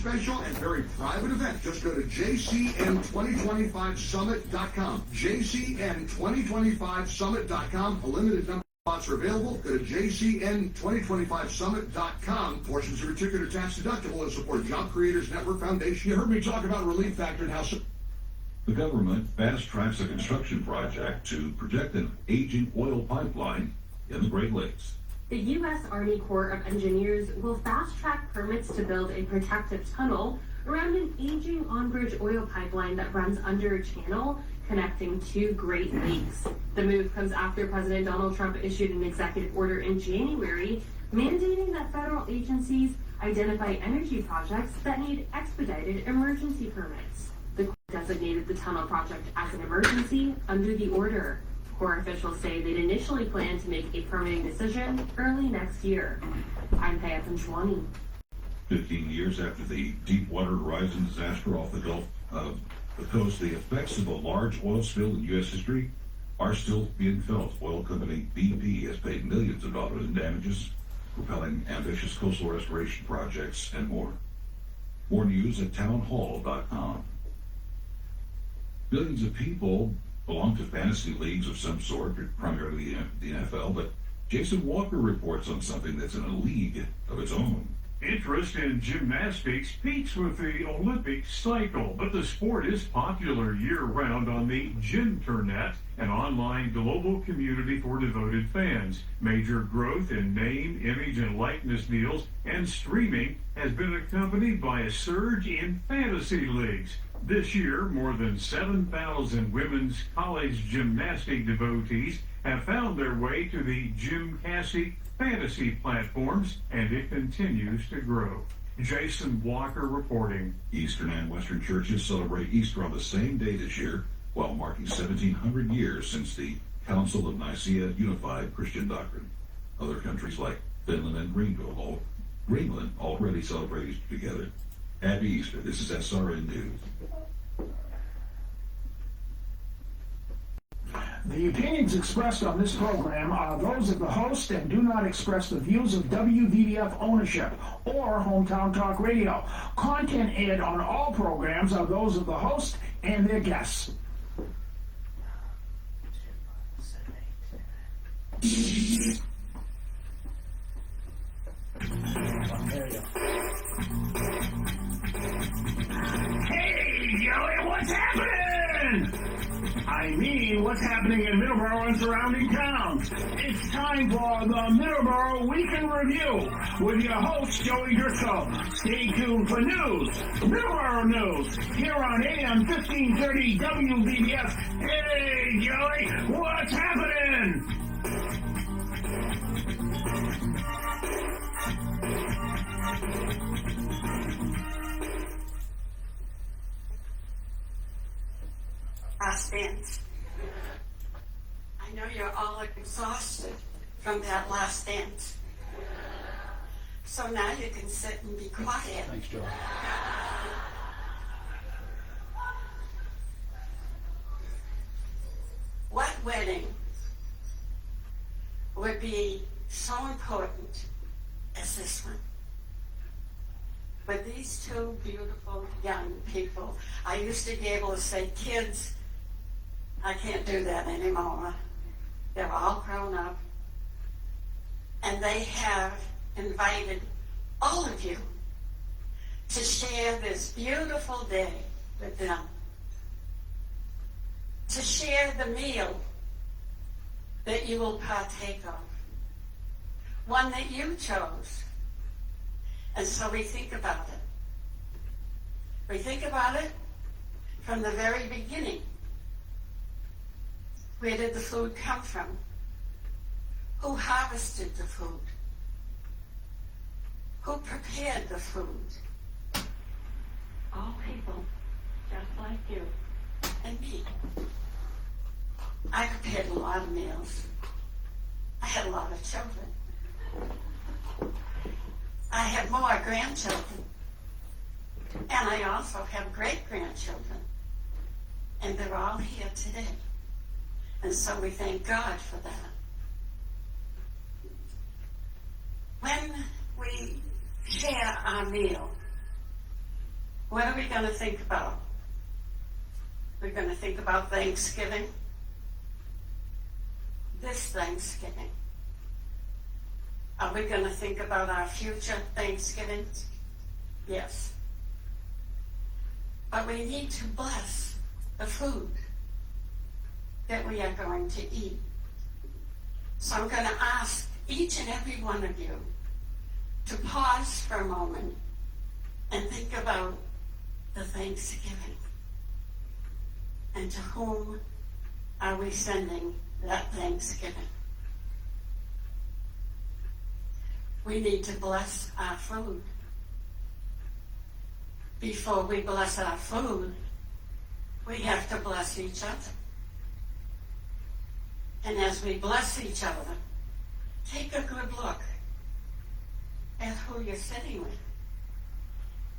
special and very private event. Just go to jcn2025summit.com. jcn2025summit.com. A limited number of spots are available. Go to jcn2025summit.com. Portions of your ticket are tax deductible and support Job Creators Network Foundation. You heard me talk about relief factor and how... The government fast-tracks a construction project to protect an aging oil pipeline in the Great Lakes. The U.S. Army Corps of Engineers will fast-track permits to build a protective tunnel around an aging on-bridge oil pipeline that runs under a channel connecting two Great Lakes. The move comes after President Donald Trump issued an executive order in January mandating that federal agencies identify energy projects that need expedited emergency permits. The Corps designated the tunnel project as an emergency under the order. Corps officials say they'd initially planned to make a permitting decision early next year. I'm Paya Panchwani. 15 years after the Deepwater Horizon disaster off the Gulf of the coast, the effects of a large oil spill in U.S. history are still being felt. Oil company BP has paid millions of dollars in damages, propelling ambitious coastal restoration projects and more. More news at townhall.com. Millions of people belong to fantasy leagues of some sort, primarily the NFL, but Jason Walker reports on something that's in a league of its own. Interest in gymnastics peaks with the Olympic cycle, but the sport is popular year-round on the Gymternet, an online global community for devoted fans. Major growth in name, image, and likeness deals and streaming has been accompanied by a surge in fantasy leagues. This year, more than 7,000 women's college gymnastic devotees have found their way to the Gymcastic fantasy platforms, and it continues to grow. Jason Walker reporting. Eastern and Western churches celebrate Easter on the same day this year, while marking 1,700 years since the Council of Nicaea unified Christian doctrine. Other countries like Finland and Greenland already celebrate Easter together. Happy Easter. This is SRN News. The opinions expressed on this program are those of the host and do not express the views of WVDF ownership or Hometown Talk Radio. Content aired on all programs are those of the host and their guests. Hey, Joey, what's happening? I mean, what's happening in Middleboro and surrounding towns? It's time for the Middleboro Weekend Review with your host, Joey Driscoll. Stay tuned for news, Middleboro News, here on AM 1530 WVDF. Hey, Joey, what's happening? Last dance. I know you're all exhausted from that last dance. So now you can sit and be quiet. Thanks, Joe. What wedding would be so important as this one? With these two beautiful young people, I used to be able to say, kids, I can't do that anymore. They're all grown up. And they have invited all of you to share this beautiful day with them. To share the meal that you will partake of. One that you chose. And so we think about it. We think about it from the very beginning. Where did the food come from? Who harvested the food? Who prepared the food? All people, just like you and me. I prepared a lot of meals. I had a lot of children. I have more grandchildren. And I also have great-grandchildren. And they're all here today. And so we thank God for that. When we share our meal, What are we going to think about? We're going to think about Thanksgiving. This Thanksgiving. Are we going to think about our future Thanksgivings? Yes. But we need to bless the food that we are going to eat. So I'm going to ask each and every one of you to pause for a moment and think about the Thanksgiving. And to whom are we sending that Thanksgiving? We need to bless our food. Before we bless our food, we have to bless each other. And as we bless each other, take a good look at who you're sitting with.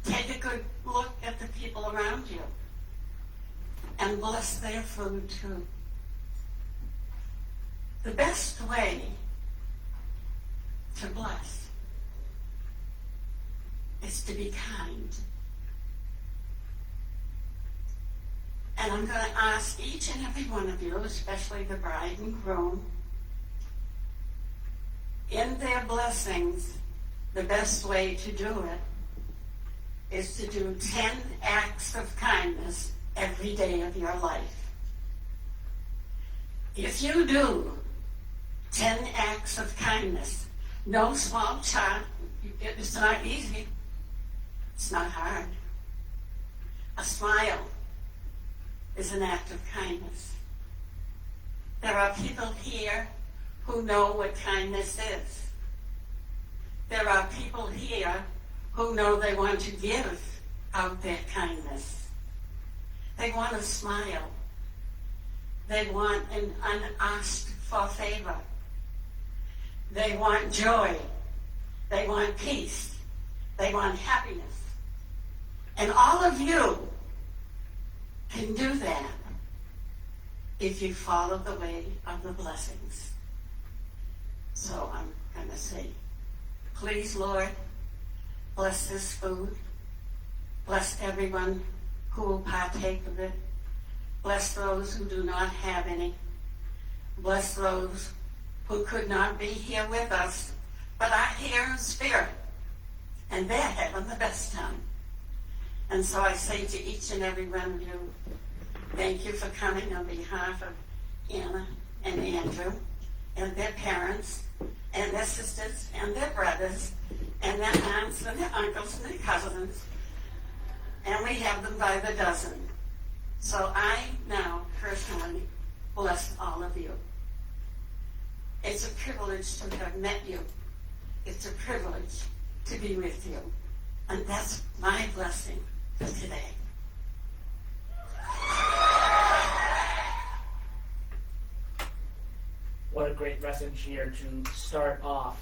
Take a good look at the people around you and bless their food too. The best way to bless is to be kind. And I'm going to ask each and every one of you, especially the bride and groom, in their blessings, the best way to do it is to do 10 acts of kindness every day of your life. If you do 10 acts of kindness, no small child, it's not easy, it's not hard. A smile is an act of kindness. There are people here who know what kindness is. There are people here who know they want to give out their kindness. They want to smile. They want an unasked for favor. They want joy. They want peace. They want happiness. And all of you can do that if you follow the way of the blessings. So I'm going to say, please, Lord, bless this food. Bless everyone who will partake of it. Bless those who do not have any. Bless those who could not be here with us, but are here in spirit. And they're having the best time. And so I say to each and every one of you, thank you for coming on behalf of Anna and Andrew and their parents and their sisters and their brothers and their aunts and their uncles and their cousins. And we have them by the dozen. So I now personally bless all of you. It's a privilege to have met you. It's a privilege to be with you. And that's my blessing for today. What a great message here to start off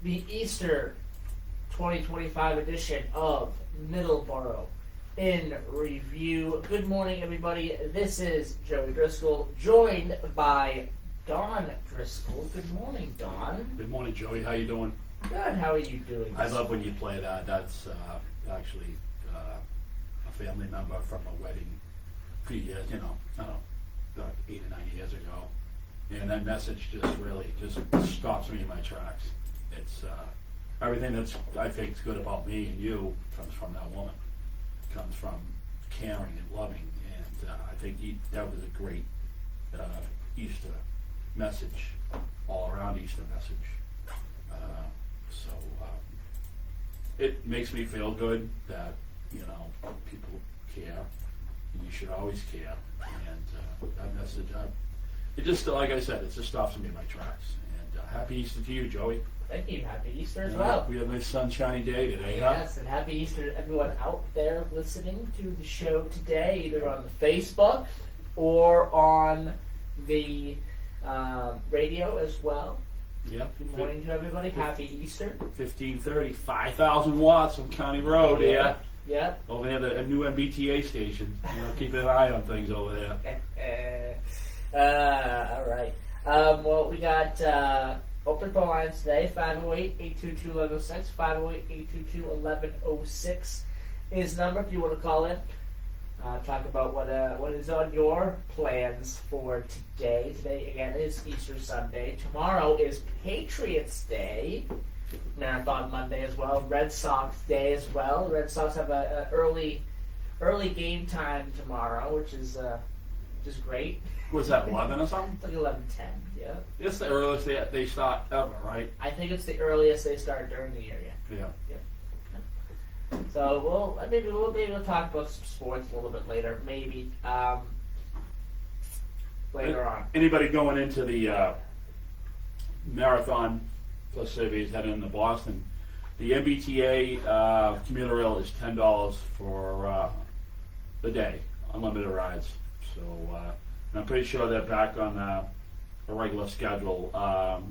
the Easter 2025 edition of Middleboro in Review. Good morning, everybody. This is Joey Driscoll, joined by Don Driscoll. Good morning, Don. Good morning, Joey. How you doing? Good. How are you doing? I love when you play that. That's actually a family member from a wedding a few years, I don't know, about 8 or 9 years ago. And that message just really just stops me in my tracks. It's everything that's I think is good about me and you comes from that woman. Comes from caring and loving, and I think that was a great Easter message, all around Easter message. So it makes me feel good that people care. You should always care, and that message. It just, like I said, it just stops me in my tracks. And happy Easter to you, Joey. Thank you. Happy Easter as well. We have a nice sunshiny day today, Yes, and happy Easter to everyone out there listening to the show today, either on the Facebook or on the radio as well. Yep. Good morning to everybody. Happy Easter. 1530, 5,000 watts on County Road here. Yep. Over there, a new MBTA station. Keep an eye on things over there. All right. Well, we got open phone lines today, 508-822-1106, 508-822-1106 his number if you want to call in. Talk about what is on your plans for today. Today, again, is Easter Sunday. Tomorrow is Patriots Day. Marathon Monday as well. Red Sox Day as well. Red Sox have a early game time tomorrow, which is great. Was that 11 or something? It's like 11:10. Yeah. It's the earliest they start ever, right? I think it's the earliest they start during the year. Yeah. Yeah. So maybe we'll talk about some sports a little bit later. Maybe later on. Anybody going into the marathon festivities heading into Boston? The MBTA commuter rail is $10 for the day, unlimited rides. So and I'm pretty sure they're back on a regular schedule.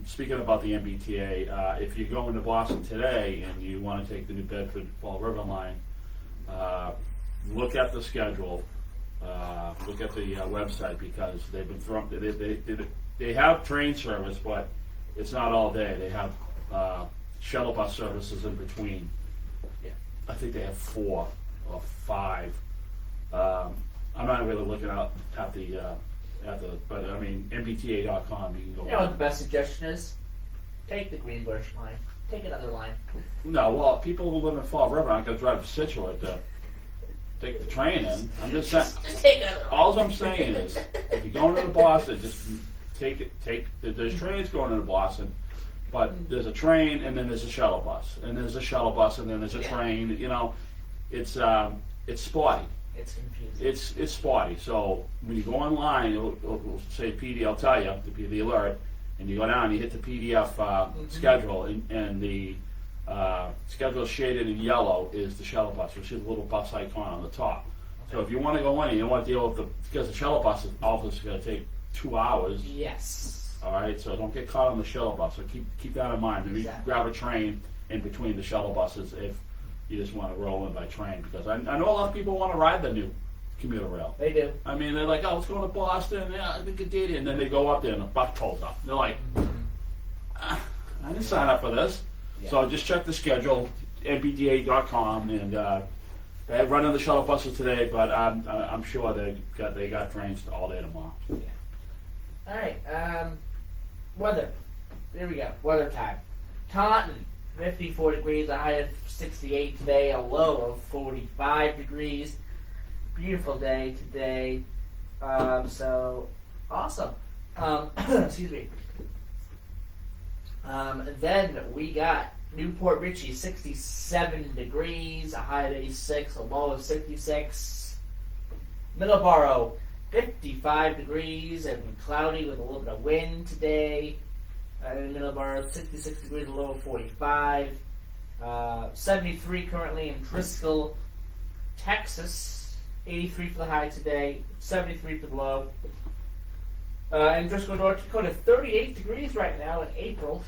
Speaking about the MBTA, if you're going to Boston today and you want to take the New Bedford Fall River line, look at the schedule. Look at the website because they've been thrown. They have train service, but it's not all day. They have shuttle bus services in between. Yeah. I think they have 4 or 5. I'm not really looking at the but I mean mbta.com. You can go. You know what the best suggestion is? Take the Greenbush line. Take another line. No, well, people who live in Fall River aren't going to drive to Situate to take the train in. I'm just saying. Take another line. All I'm saying is, if you're going to Boston, just take it. There's trains going into Boston, but there's a train and then there's a shuttle bus, and there's a shuttle bus and then there's a train. You know, it's spotty. It's confusing. It's spotty. So when you go online, it'll say PD. I'll tell you the alert, and you go down, you hit the PDF schedule, and the schedule shaded in yellow is the shuttle bus. You'll see the little bus icon on the top. So if you want to go in and you want to deal with because the shuttle bus is also going to take 2 hours. Yes. All right, so don't get caught on the shuttle bus. So keep that in mind. Maybe grab a train in between the shuttle buses if you just want to roll in by train, because I know a lot of people want to ride the new commuter rail. They do. I mean, they're like, oh, let's go to Boston. Yeah, I think it did. And then they go up there and the bus pulls up. They're like, I didn't sign up for this. Yeah. So just check the schedule, mbda.com, and they're running the shuttle buses today, but I'm sure they got trains all day tomorrow. Yeah. All right. Weather. There we go. Weather time. Taunton, 54 degrees, a high of 68 today, a low of 45 degrees. Beautiful day today. So awesome. Excuse me. Then we got Newport Richey, 67 degrees, a high of 86, a low of 66. Middleboro, 55 degrees and cloudy with a little bit of wind today. In Middleboro, 66 degrees, a low of 45. 73 currently in Driscoll, Texas. 83 for the high today, 73 for the low. In Driscoll, North Dakota, 38 degrees right now in April.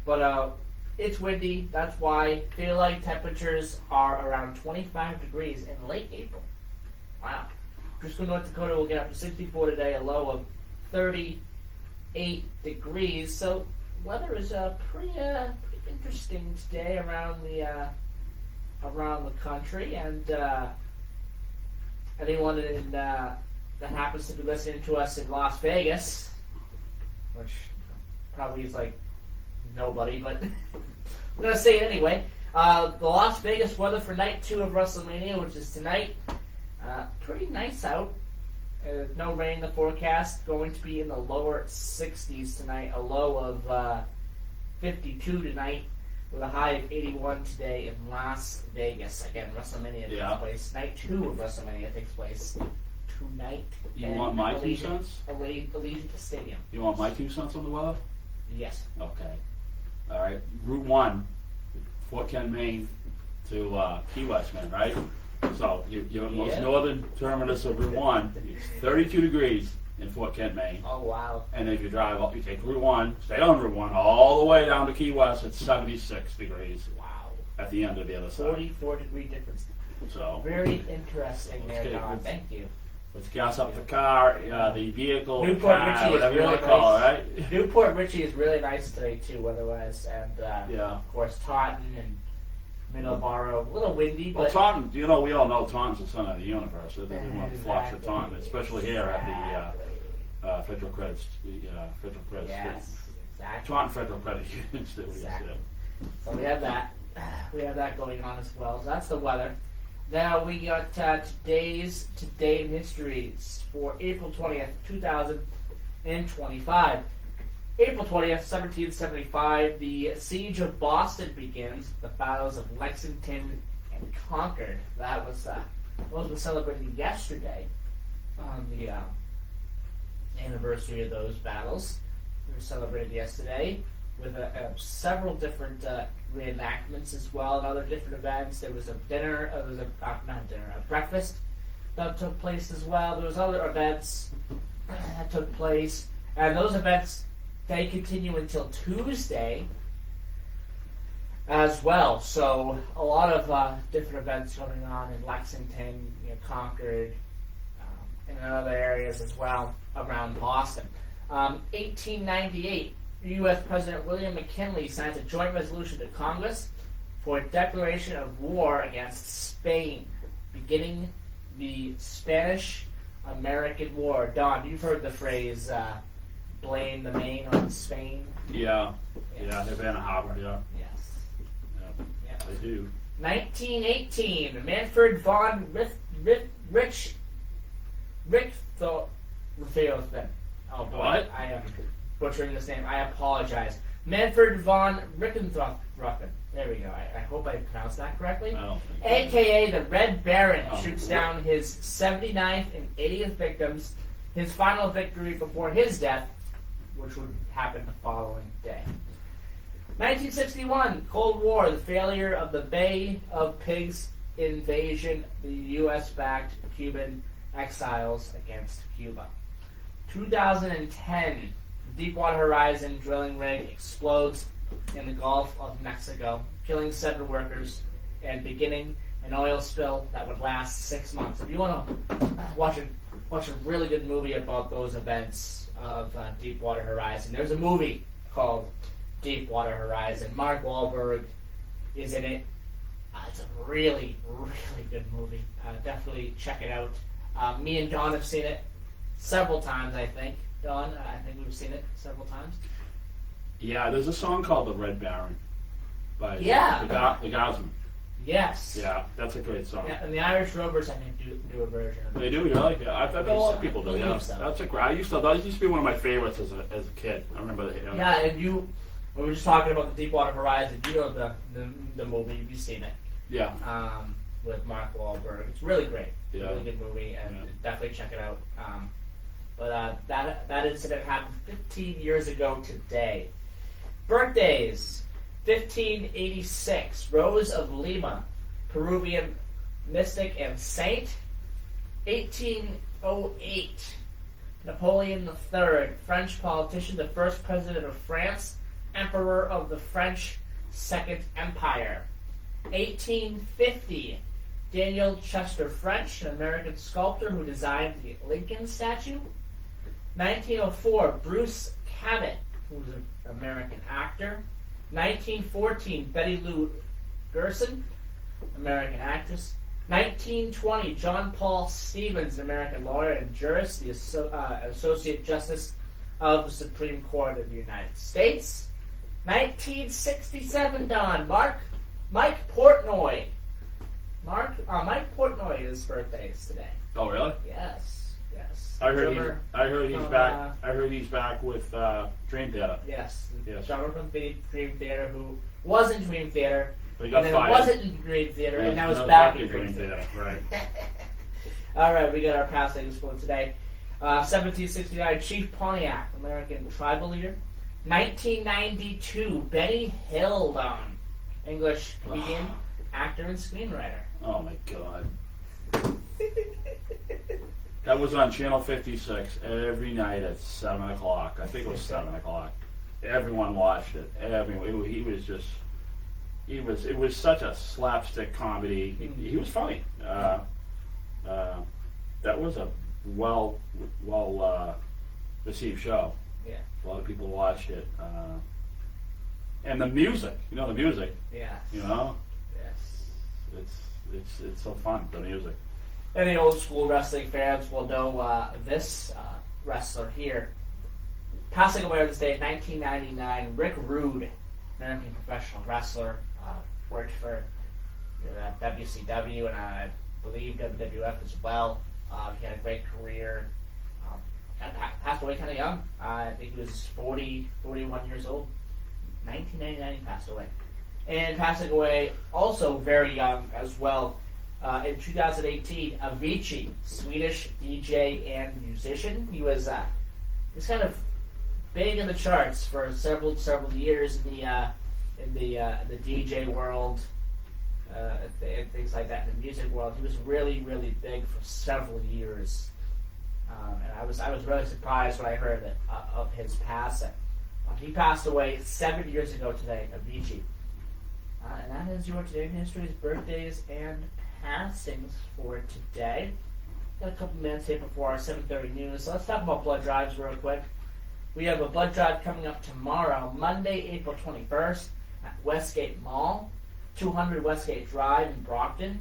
But it's windy, that's why daylight temperatures are around 25 degrees in late April. Wow. Driscoll, North Dakota will get up to 64 today, a low of 38 degrees. So weather is pretty interesting today around the country, and anyone that happens to be listening to us in Las Vegas, which probably is like nobody, but I'm gonna say it anyway. The Las Vegas weather for night 2 of WrestleMania, which is tonight. Pretty nice out. No rain in the forecast. Going to be in the lower 60s tonight. A low of 52 tonight, with a high of 81 today in Las Vegas. Again, WrestleMania takes place. Night 2 of WrestleMania takes place tonight. You want my 2 cents? Allegiant Stadium. You want my 2 cents on the weather? Yes. Okay. All right. Route 1, Fort Kent, Maine to Key West, man, right? So you're most northern terminus of Route 1. It's 32 degrees in Fort Kent, Maine. Oh, wow. And if you drive up, you take Route 1, stay on Route 1 all the way down to Key West, it's 76 degrees. Wow. At the end of the other side. 44 degree difference. So Very interesting there, Okay, Don. let's- Thank you. let's gas up the car, the vehicle, the Newport car, Richey is whatever you really want to call it, nice. right? Newport Richey is really nice today, too, weather-wise. And, Yeah. of course, Taunton and Middleboro. A little windy, Well, but Taunton, you know, we all know Taunton's the center of the universe. So they want to flock to Taunton, especially here at the Federal Credit. Federal Credit. yes, exactly. Taunton Federal Credit Union. Still, yes, Exactly. yeah. So we have that. We have that going on as well. So that's the weather. Now we got today's Today Mysteries for April 20th, 2025. April 20th, 1775, the Siege of Boston begins. The battles of Lexington and Concord. Those were celebrated yesterday on the anniversary of those battles. They were celebrated yesterday with several different reenactments as well and other different events. There was a dinner, a breakfast that took place as well. There was other events that took place, and those events, they continue until Tuesday as well. So a lot of different events going on in Lexington, Concord, and in other areas as well around Boston. 1898, U.S. President William McKinley signs a joint resolution to Congress for a declaration of war against Spain, beginning the Spanish-American War. Don, you've heard the phrase blame the Maine on Spain? Yeah, Havana Harbor, yeah. Yes. Yeah, they do. 1918, Manfred von Richthofen. Oh boy, What? I am butchering this name. I apologize. Manfred von Richthofen. There we go. I hope I pronounced that correctly. I don't think so. AKA the Red Baron, Oh, shoots what? down his 79th and 80th victims. His final victory before his death, which would happen the following day. 1961, Cold War, the failure of the Bay of Pigs invasion, the U.S.-backed Cuban exiles against Cuba. 2010, Deepwater Horizon drilling rig explodes in the Gulf of Mexico, killing 7 workers and beginning an oil spill that would last 6 months. If you want to watch a really good movie about those events of Deepwater Horizon, there's a movie called Deepwater Horizon. Mark Wahlberg is in it. It's a really, really good movie. Definitely check it out. Me and Don have seen it several times, I think. Don, I think we've seen it several times. Yeah, there's a song called The Red Baron by Yeah. the Gosman. Yes. Yeah, that's a great song. Yeah, and the Irish Rovers, I think, do a version of it. They do, you like it? I bet a lot of people do. I Yeah, believe so. that's a great. That used to be one of my favorites as a kid. I remember that. Yeah, and we were just talking about the Deepwater Horizon. You know the movie. You've seen it. Yeah. With Mark Wahlberg. It's really great. Yeah. Really good movie, and Yeah. definitely check it out. But that incident happened 15 years ago today. Birthdays: 1586, Rose of Lima, Peruvian mystic and saint. 1808, Napoleon III, French politician, the first president of France, emperor of the French Second Empire. 1850, Daniel Chester French, an American sculptor who designed the Lincoln statue. 1904, Bruce Cabot, who's an American actor. 1914, Betty Lou Gerson, American actress. 1920, John Paul Stevens, an American lawyer and jurist, the Associate Justice of the Supreme Court of the United States. 1967, Don, Mike Portnoy. Mike Portnoy's birthday is today. Oh, really? Yes. I heard he's from, back. I heard he's back with Dream Theater. Yes. Yes. Drummer from Dream Theater who was in Dream Theater. But he got and then fired. wasn't in Dream Theater, and now is Now back he's in Dream Theater. Right. All right, we got our past things for today. 1769, Chief Pontiac, American tribal leader. 1992, Benny Hill, Don, English comedian, actor, and screenwriter. Oh my God. That was on Channel 56 every night at 7 o'clock. I think it was 7 o'clock. Everyone watched it. Everyone. It was such a slapstick comedy. He was funny. That was a well received show. Yeah. A lot of people watched it. And the music, the music, Yes. you know. Yes. it's so fun, the music. Any old school wrestling fans will know this wrestler here. Passing away on this day in 1999, Rick Rude, American professional wrestler, worked for WCW and I believe WWF as well. He had a great career. Passed away kind of young. I think he was 41 years old. 1999 he passed away. And passing away also very young as well. In 2018, Avicii, Swedish DJ and musician. He was kind of big in the charts for several years in the DJ world and things like that in the music world. He was really big for several years, and I was really surprised when I heard of his passing. He passed away 7 years ago today, Avicii. And that is your Today in History's birthdays and passings for today. Got a couple minutes here before our 7:30 news. So let's talk about blood drives real quick. We have a blood drive coming up tomorrow, Monday, April 21st, at Westgate Mall, 200 Westgate Drive in Brockton.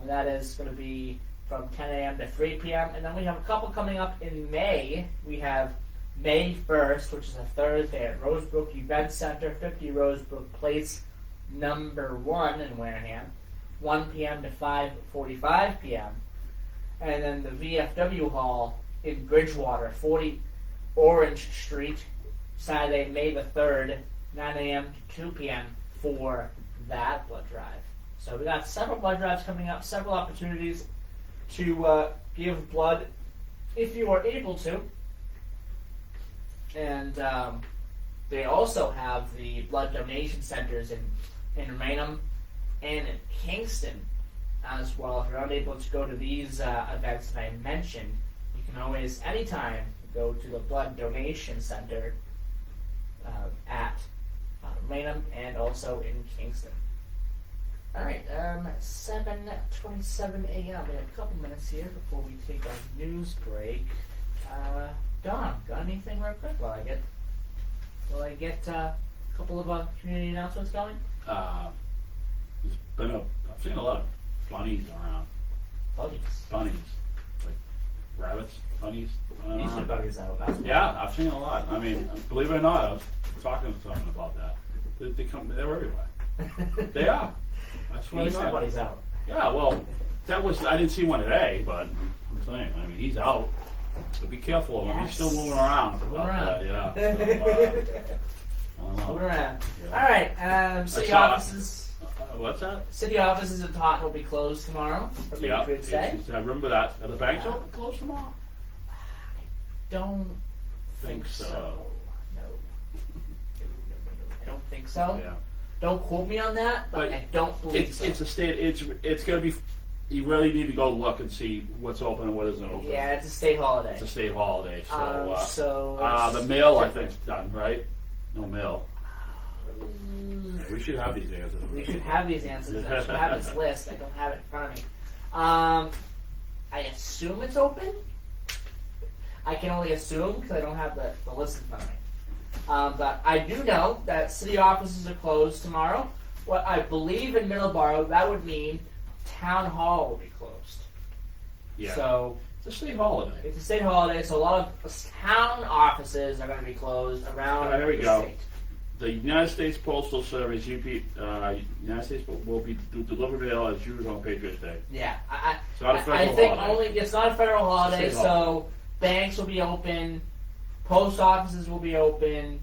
That is going to be from 10 a.m. to 3 p.m. And then we have a couple coming up in May. We have May 1st, which is a Thursday at Rosebrook Event Center, 50 Rosebrook Place, number 1 in Wareham, 1 p.m. to 5:45 p.m. And then the VFW Hall in Bridgewater, 40 Orange Street, Saturday, May the 3rd, 9 a.m. to 2 p.m. for that blood drive. So we got several blood drives coming up, several opportunities to give blood if you are able to. And they also have the blood donation centers in Raynham and in Kingston as well. If you're unable to go to these events that I mentioned, you can always, anytime, go to the blood donation center at Raynham and also in Kingston. All right, 7:27 a.m. We have a couple minutes here before we take our news break. Don, got anything real quick while I get a couple of community announcements going? There's been I've seen a lot of bunnies around. Bunnies. Like rabbits, bunnies. These are bunnies out. Yeah, I've seen a lot. I mean, believe it or not, I was talking to someone about that. They're everywhere. They are. I swear These to are God. bunnies out. Yeah, well, I didn't see one today, but I'm saying, I mean, he's out. So be careful of him. Yes. He's still moving around. Moving About around. That, yeah. So, I don't know. Moving around. Yeah. All right, city saw- offices. What's that? City offices in Taunton will be closed tomorrow for Yeah, Patriots Day. I remember that. Are the banks open closed tomorrow? Don't Think so. No. I don't think so. Yeah. Don't quote me on that, but I don't believe so. It's a state. It's gonna be. You really need to go look and see what's open and what isn't open. Yeah, it's a state holiday. It's a state holiday, so So the mail I think's done, right? No mail. We should have these answers. we should have these answers. I should have this list. I don't have it in front of me. I assume it's open. I can only assume because I don't have the list in front of me. But I do know that city offices are closed tomorrow. What I believe in Middleboro, that would mean town hall will be closed. Yeah. So It's a state holiday. it's a state holiday, so a lot of town offices are going to be closed around There we the go. state. The United States Postal Service, United States will be delivered mail as usual on Patriots Day. Yeah, It's not a I federal think holiday. only it's not a federal holiday, It's a state so banks will be open, post offices will be open.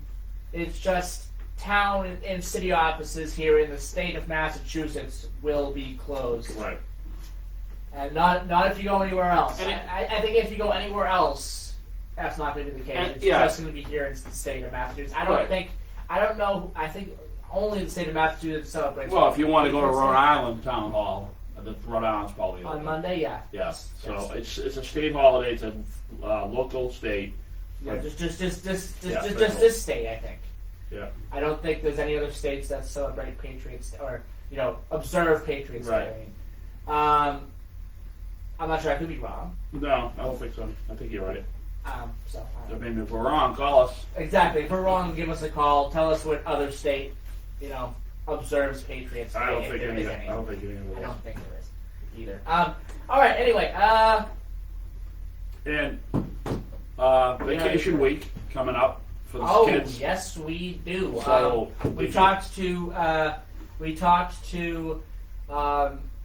It's just town and city offices here in the state of Massachusetts will be closed, Right. and not if you go anywhere else. And I think if you go anywhere else, that's not going to be the case. And- It's yeah. just going to be here in the state of Massachusetts. I Right. don't know. I think only the state of Massachusetts celebrates. Well, if you want to go to Rhode Island Town Hall, the Rhode Island's probably on open. Monday, yeah. Yes. So Yes. it's a state holiday. It's a local state. Yeah, just Yeah, this state, I think. Yeah. I don't think there's any other states that celebrate Patriots or observe Patriots Right. Day. I'm not sure. I could be wrong. No, I don't think so. I think you're right. I I mean, if we're wrong, call us. exactly. If we're wrong, give us a call. Tell us what other state observes Patriots Day. I don't if think there any. is I any. don't think any of I those. don't think there is either. All right. Anyway. And vacation week coming up for the Oh kids. yes, we do. So we talked to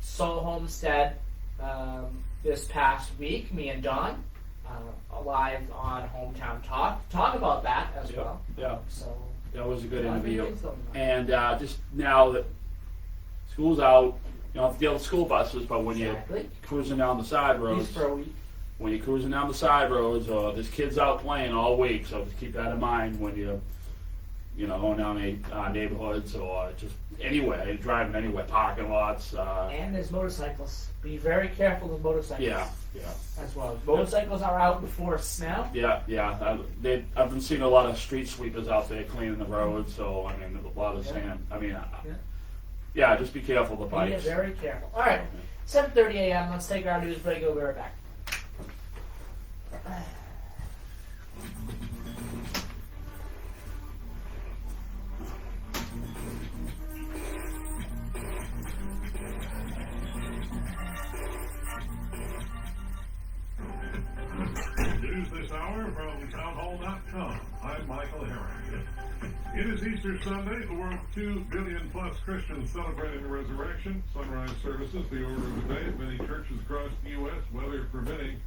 Soul Homestead this past week. Me and Don live on Hometown talk about that as Yeah, well. yeah, So that was a good a lot of interview. things going on. And just now that school's out, you don't have to deal with school buses, but when Exactly. you're cruising down the side At roads, least for a week. when you're cruising down the side roads, or there's kids out playing all week, so just keep that in mind when you're, going down neighborhoods or just anywhere, you're driving anywhere, parking lots. And there's motorcycles. Be very careful with motorcycles. Yeah. As well. Motorcycles are out before snow. Yeah. I've been seeing a lot of street sweepers out there cleaning the roads, so I mean, a lot of sand. I mean, just be careful of the Be bikes. very careful. All right. 7:30 a.m. Let's take our news break. We'll be right back. News this hour from townhall.com. I'm Michael Herring. It is Easter Sunday, the world's 2 billion plus Christians celebrating the resurrection. Sunrise services, the order of the day at many churches across the U.S., weather permitting.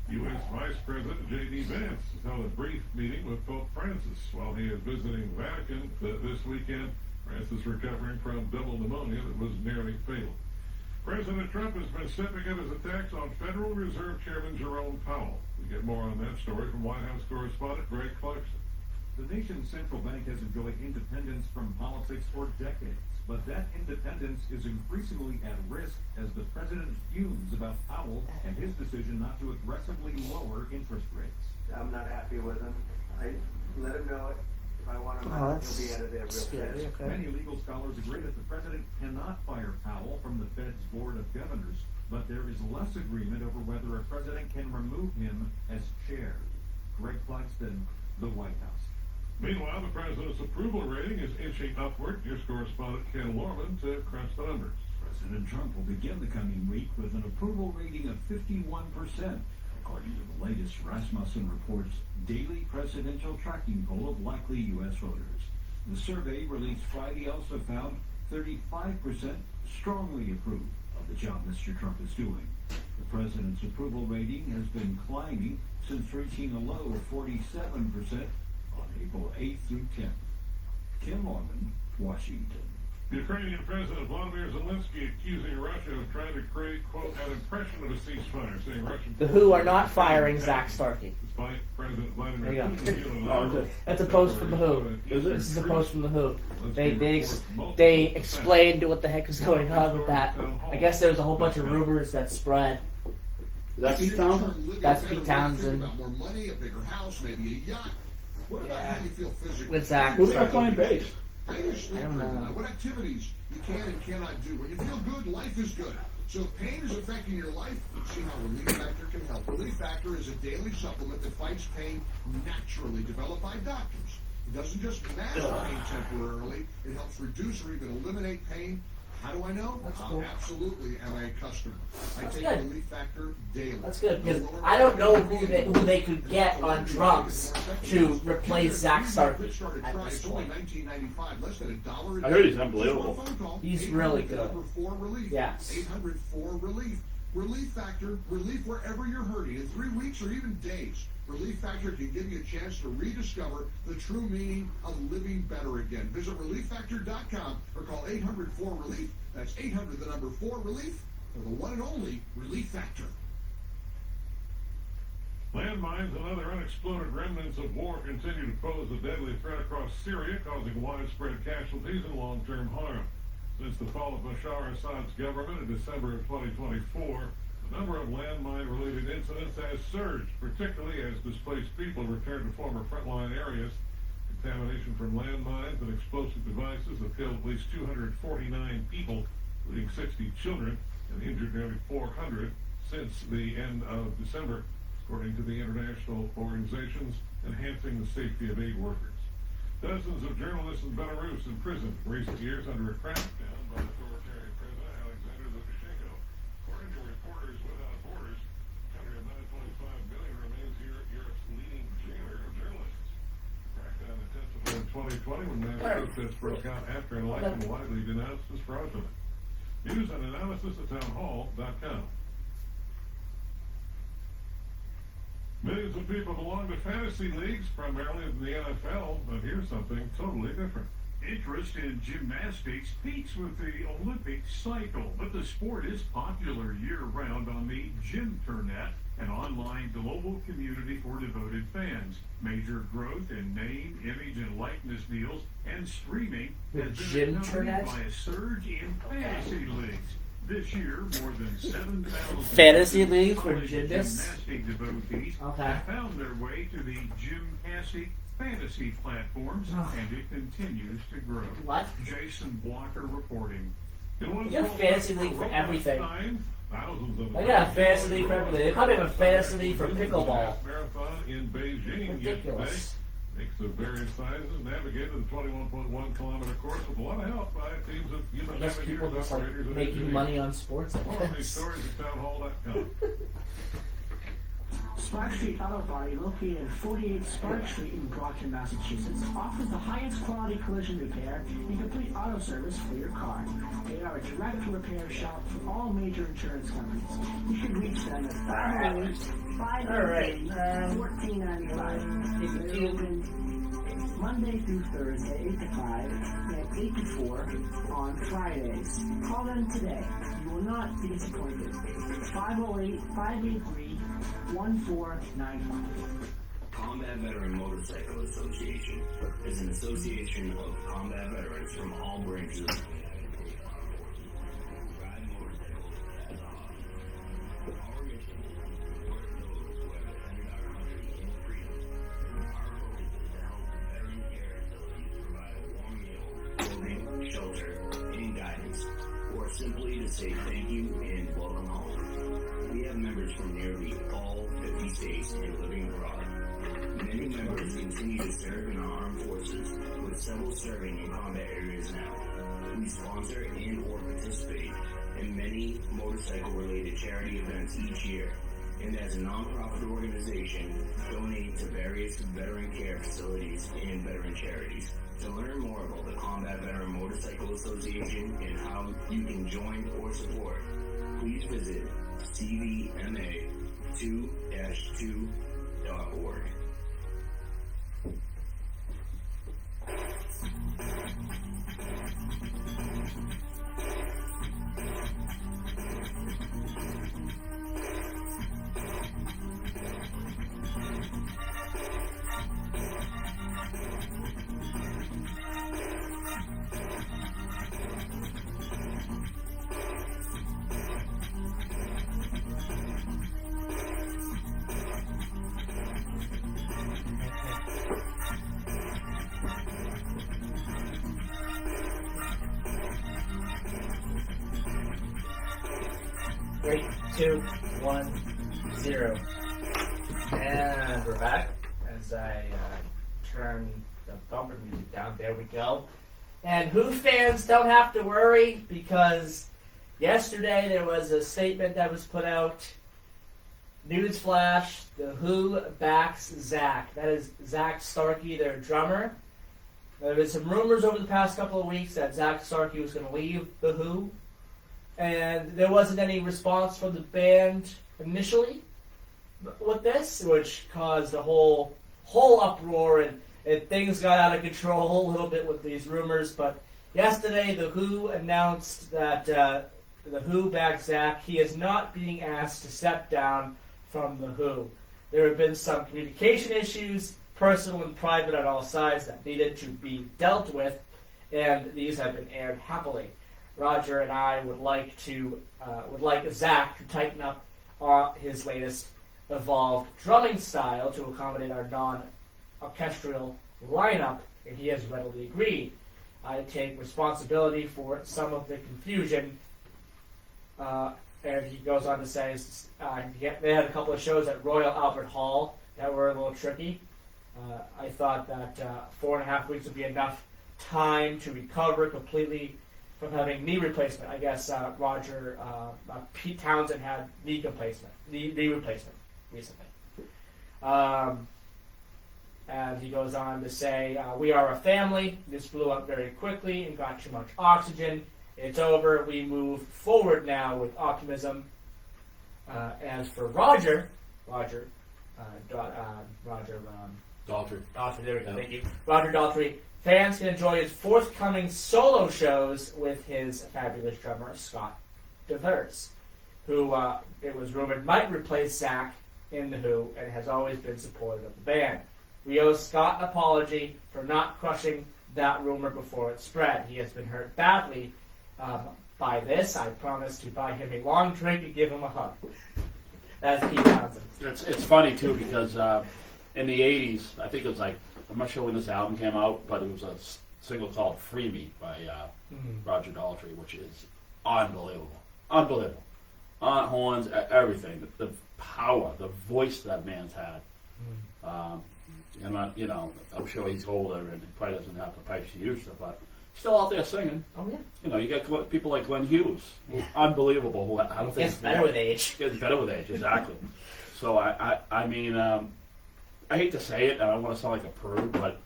U.S. Vice President J.D. Vance has held a brief meeting with Pope Francis while he is visiting the Vatican this weekend. Francis recovering from double pneumonia that was nearly fatal. President Trump has been stepping up his attacks on Federal Reserve Chairman Jerome Powell. We get more on that story from White House correspondent Greg Clarkson. The nation's central bank has enjoyed independence from politics for decades, but that independence is increasingly at risk as the president fumes about Powell and his decision not to aggressively lower interest rates. I'm not happy with him. I let him know it. If I want him out, he'll be out of there real Scary, fast. okay. Many legal scholars agree that the president cannot fire Powell from the Fed's board of governors, but there is less agreement over whether a president can remove him as chair. Greg Clarkson, the White House. Meanwhile, the president's approval rating is inching upward. Here's correspondent Ken Lorman to crunch the numbers. President Trump will begin the coming week with an approval rating of 51%, according to the latest Rasmussen Reports daily presidential tracking poll of likely U.S. voters. The survey released Friday also found 35% strongly approve of the job Mr. Trump is doing. The president's approval rating has been climbing since reaching a low of 47% on April 8th through 10th. Kim Norman, Washington. Ukrainian President Vladimir Zelensky accusing Russia of trying to create, quote, an impression of a ceasefire, saying Russian... The Who are not firing Zach Starkey. Despite President Vladimir There you go. Putin feeling Oh, is it? That's a post from the Who. Is it? This is a post from the Who. They explained what the heck is going on with that. I guess there was a whole bunch of rumors that spread. Is that Pete Townsend? That's Pete Townsend. About more money, a bigger house, maybe a yacht. What about how you feel physically? With Zach. Who's got playing bass? How do you sleep I don't during the know. night? What activities you can and cannot do? When you feel good, life is good. So if pain is affecting your life, see how Relief Factor can help. Relief Factor is a daily supplement that fights pain naturally, developed by doctors. It doesn't just mask pain temporarily, it helps reduce or even eliminate pain. How do I know? That's I cool. absolutely am a customer. I That's take good. Relief Factor daily. That's good, because No lower I don't know back who they could get on drums to replace Zach Starkey at this It's only point. $19.95, less than $1 a I heard day. he's unbelievable. Just one phone call, He's 800 really good. number 4 relief. Yes. 800-4-RELIEF. Relief Factor, relief wherever you're hurting in 3 weeks or even days. Relief Factor can give you a chance to rediscover the true meaning of living better again. Visit ReliefFactor.com or call 800-4-RELIEF. That's 800 the number 4-RELIEF for the one and only Relief Factor. Landmines and other unexploded remnants of war continue to pose a deadly threat across Syria, causing widespread casualties and long-term harm. Since the fall of Bashar Assad's government in December of 2024, the number of landmine-related incidents has surged, particularly as displaced people return to former frontline areas. Contamination from landmines and explosive devices have killed at least 249 people, including 60 children, and injured nearly 400 since the end of December, according to the international organizations enhancing the safety of aid workers. Dozens of journalists in Belarus imprisoned in recent years under a crackdown by authoritarian President Alexander Lukashenko. According to Reporters Without Borders, a country of 9.5 million remains Europe's leading jailer of journalists. Crackdown intensified in 2020 when mass protests broke out after an election widely denounced as fraudulent. News and analysis at townhall.com. Millions of people belong to fantasy leagues, primarily in the NFL, but here's something totally different. Interest in gymnastics peaks with the Olympic cycle, but the sport is popular year-round on the Gymternet, an online global community for devoted fans. Major growth in name, image, and likeness deals and streaming has been accompanied by a surge in fantasy leagues. This year, more than 7,000 fantasy league for gymnasts. gymnastic devotees have found their way to the Gymtastic fantasy platforms, and it continues to grow. What? Jason Blocker reporting. You got a fantasy league for everything. Thousands of I got a fantasy league for everything. They probably have a fantasy league for pickleball. Marathon in Beijing Ridiculous. yesterday. Mix of various sizes navigated the 21.1 kilometer course with a lot of help by teams of I human guess people navigators, just like operators, and making engineers. money on sports. I More on these guess. stories at townhall.com. Spark Street Auto Body, located at 48 Spark Street in Brockton, Massachusetts, offers the highest quality collision repair and complete auto service for your car. They are a direct repair shop for all major insurance companies. You can reach them at 508-583-1495. They're open Monday through Thursday, 8 to 5, and 8 to 4 on Fridays. Call them today. You will not be disappointed. 508-583-1495. Combat Veteran Motorcycle Association is an association of combat veterans from all branches of the United States Armed Forces who ride motorcycles as a hobby. Our mission is to support those who have defended our country in freedom. Our focus is to help veteran care facilities provide a warm meal, clothing, shelter, and guidance, or simply to say thank you and welcome home. We have members from nearly all 50 states and living abroad. Many members continue to serve in our armed forces, with several serving in combat areas now. We sponsor and or participate in many motorcycle-related charity events each year, and as a non-profit organization, donate to various veteran care facilities and veteran charities. To learn more about the Combat Veteran Motorcycle Association and how you can join or support, please visit cvma2-2.org. Three, two, 1, 0. And we're back as I turn the bumper music down. There we go. And Who fans don't have to worry because yesterday there was a statement that was put out. Newsflash, the Who backs Zach. That is Zach Starkey, their drummer. There was some rumors over the past couple of weeks that Zach Starkey was going to leave the Who. And there wasn't any response from the band initially with this, which caused a whole uproar, and things got out of control a little bit with these rumors. But yesterday, the Who announced that the Who backs Zach. He is not being asked to step down from the Who. There have been some communication issues, personal and private on all sides, that needed to be dealt with, and these have been aired happily. Roger and I would like Zach to tighten up his latest evolved drumming style to accommodate our non-orchestral lineup, and he has readily agreed. I take responsibility for some of the confusion, and he goes on to say they had a couple of shows at Royal Albert Hall that were a little tricky, I thought that 4.5 weeks would be enough time to recover completely from having knee replacement. I guess Pete Townsend had knee replacement recently. And he goes on to say, we are a family. This blew up very quickly and got too much oxygen. It's over. We move forward now with optimism. As for Roger, Daltrey. Daltrey, there we go, Yeah. thank you. Roger Daltrey, fans can enjoy his forthcoming solo shows with his fabulous drummer, Scott DeVers, who it was rumored might replace Zach in The Who and has always been supportive of the band. We owe Scott an apology for not crushing that rumor before it spread. He has been hurt badly by this. I promise to buy him a long drink and give him a hug. That's Pete Townsend. It's funny too because in the '80s, I think it was like, I'm not sure when this album came out, but it was a single called "Free Me" by Roger Daltrey, which is unbelievable, unbelievable. On horns, everything, the power, the voice that man's had. And I'm sure he's older and he probably doesn't have the pipes he used to, but still out there singing. Oh yeah. You got people like Glenn Hughes, unbelievable. I don't think Gets better with age. Gets better with age, exactly. So I mean, I hate to say it, and I don't want to sound like a prude, but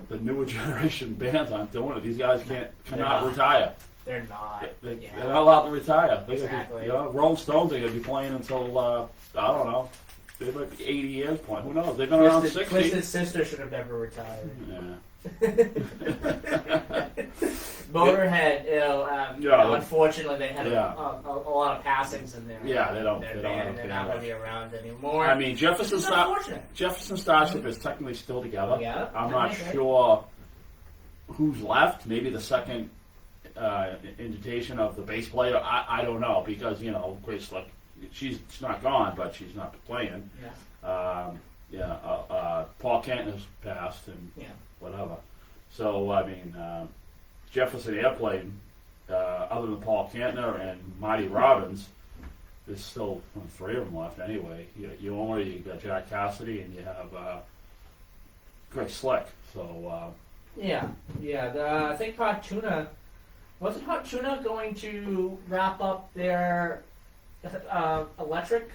the newer generation bands aren't doing it. These guys cannot retire. They're not. They're not allowed to retire. Exactly. Rolling Stones are going to be playing until I don't know. They might be 80 years point. Who knows? They've been around 60. Twisted Sister should have never retired. Yeah. Motorhead, unfortunately, they had a lot of passings in there. Yeah, they don't. They're Have not going to be around anymore. I mean, Jefferson Starship is technically still together. Yeah, I'm not sure who's left. Maybe the second invitation of the bass player. I don't know because Grace Slick, she's not gone, but she's not playing. Yeah. Paul Kent has passed and whatever. So I mean, Jefferson Airplane, other than Paul Kantner and Marty Robbins, there's still 3 of them left anyway. You got Jack Cassidy, and you have Greg Slick. So I think Hot Tuna wasn't Hot Tuna going to wrap up their electric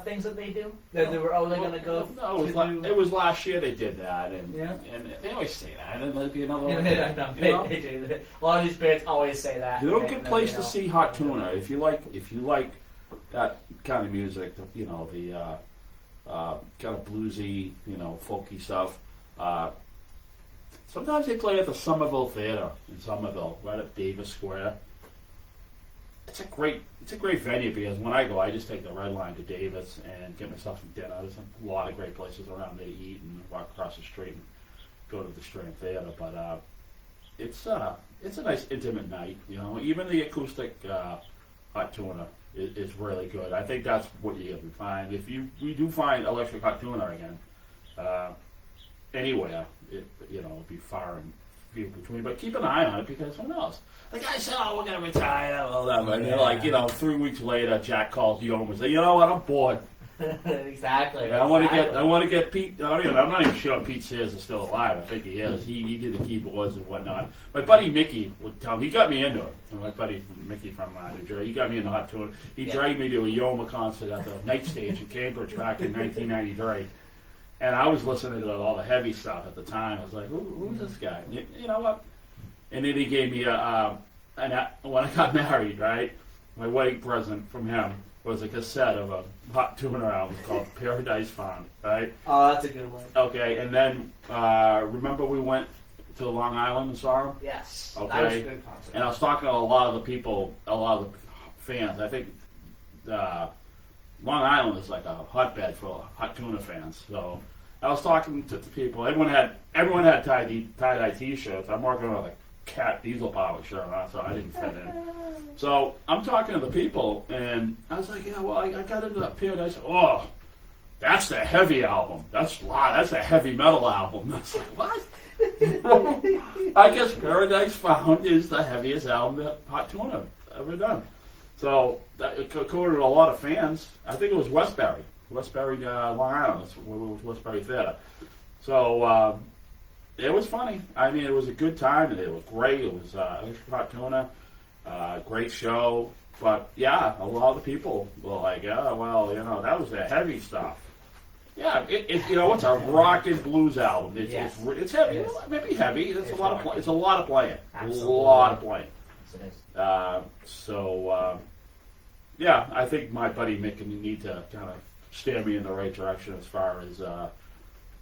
things that they do? That they were only going to go. No, it was last year they did that, and they always say that, and there'll be another one. They do. A lot of these bands always say that. You don't get place to see Hot Tuna if you like that kind of music. The kind of bluesy, folky stuff. Sometimes they play at the Somerville Theater in Somerville, right at Davis Square. It's a great venue because when I go, I just take the Red Line to Davis and get myself some dinner. There's a lot of great places around there to eat and walk across the street and go to the Strand Theater. But it's a nice intimate night. Even the acoustic Hot Tuna is really good. I think that's what you have to find. If we do find electric Hot Tuna again, anywhere, it'd be far and few between. But keep an eye on it because who knows? The guy said, "Oh, we're gonna retire." And they're like, 3 weeks later, Jack calls Guillaume and says, "You know what? I'm bored." Exactly. I want to get Pete. I'm not even sure Pete Sears is still alive. I think he is. He did the keyboards and whatnot. My buddy Mickey would tell me. He got me into it. My buddy Mickey from New Jersey. He got me into Hot Tuna. He dragged me to a Yoma concert at the Night Stage in Cambridge back in 1993. And I was listening to all the heavy stuff at the time. I was like, who's this guy? You know what? And then he gave me when I got married, right? My wedding present from him was a cassette of a Hot Tuna album called Paradise Found, right? Oh, that's a good one. Okay, and then remember we went to Long Island and saw him? Yes. Okay. That was a good concert. And I was talking to a lot of the people, a lot of the fans. I think Long Island is like a hotbed for Hot Tuna fans. So I was talking to people. Everyone had tie-dye T-shirts. I'm working with a Cat Diesel Power shirt on, so I didn't fit in. So I'm talking to the people, and I was like, I got into that Paradise. Oh, that's the heavy album. That's a heavy metal album. I was like, what? I guess Paradise Found is the heaviest album that Hot Tuna ever done. So, according to a lot of fans, I think it was Westbury. Westbury, Long Island. That's Westbury Theater. So it was funny. I mean, it was a good time, and it was great. It was tuna, great show. But yeah, a lot of the people were like, "Oh, well, you know, that was the heavy stuff." Yeah, you know, it's a rock and blues album. It's heavy. It is. Maybe heavy. It's a lot of rock. it's a lot of playing. Absolutely. A lot of playing. Yes, it is. Yeah, I think my buddy Mick can need to kind of steer me in the right direction as far as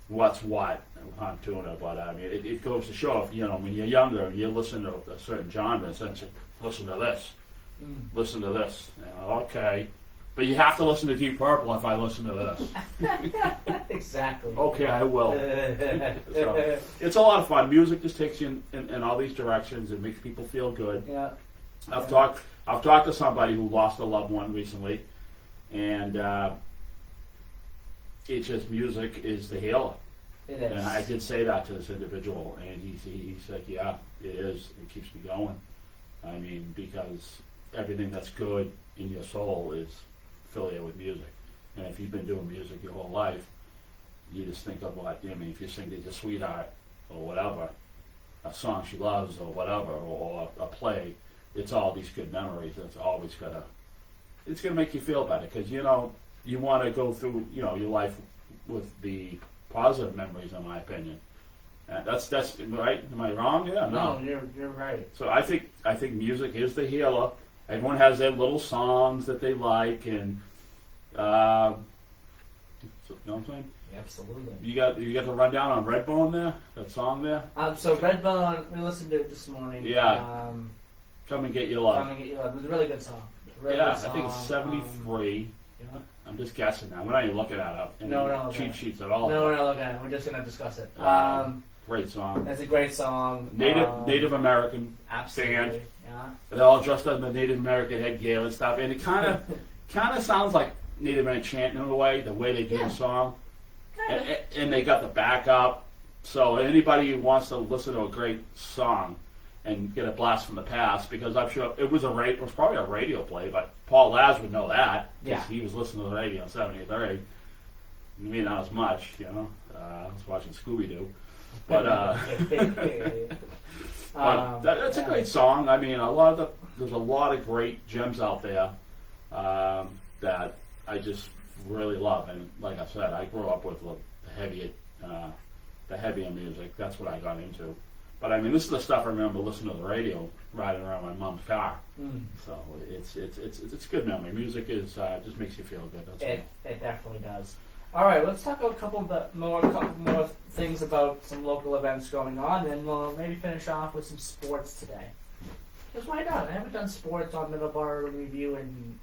what's what on tuna. But I mean, it goes to show if, you know, when you're younger and you listen to a certain genre, and say, listen to this, listen to this. You know, okay. But you have to listen to Deep Purple if I listen to this. Exactly. Okay, I will. So, it's a lot of fun. Music just takes you in all these directions. It makes people feel good. Yeah. I've talked to somebody who lost a loved one recently, and it's just music is the healer. It is. And I did say that to this individual, and he said, "Yeah, it is. It keeps me going. I mean, because everything that's good in your soul is affiliated with music. And if you've been doing music your whole life, you just think of what, I mean, if you sing to your sweetheart or whatever, a song she loves or whatever, or a play, it's all these good memories. It's always it's gonna make you feel better, because, you know, you want to go through, you know, your life with the positive memories, in my opinion. That's right. Am I wrong? Yeah. No, you're right. So I think music is the healer. Everyone has their little songs that they like, and you know what I'm saying? Absolutely. You got the rundown on Redbone there, that song there. So Redbone, we listened to it this morning. Yeah. Come and Get Your Love. Come and Get Your Love. It was a really good song. Really Yeah, good song. I think it's 73. Yeah. I'm just guessing now. We're not even looking at it. No, cheat sheets at all. No, we're not looking at it. We're just gonna discuss it. Great song. That's a great song. Native American Absolutely. band. Yeah. They're all dressed up in the Native American headgear and stuff, and it kind of sounds like Native American chanting in a way, the way they do the song. And they got the backup. So anybody who wants to listen to a great song and get a blast from the past, because I'm sure it was probably a radio play, but Paul Laz would know that, because he was listening to the radio in 73. Me, not as much, you know. I was watching Scooby-Doo. But that's a great song. I mean, there's a lot of great gems out there that I just really love. And like I said, I grew up with the heavier music. That's what I got into. But I mean, this is the stuff I remember listening to the radio, riding around my mom's car. So it's good memory. Music is just makes you feel good. That's it definitely does. All right, let's talk a couple more things about some local events going on, and we'll maybe finish off with some sports today. Because why not? I haven't done sports on Middleboro Review in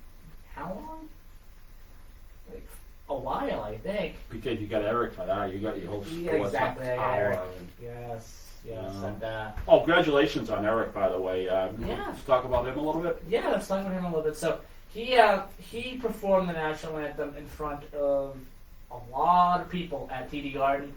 how long? Like a while, I think. Because you got Eric for that. You got your whole sports exactly. hour. Yes, and oh, congratulations on Eric, by the way. Let's talk about him a little bit. Yeah, let's talk about him a little bit. So he performed the national anthem in front of a lot of people at TD Garden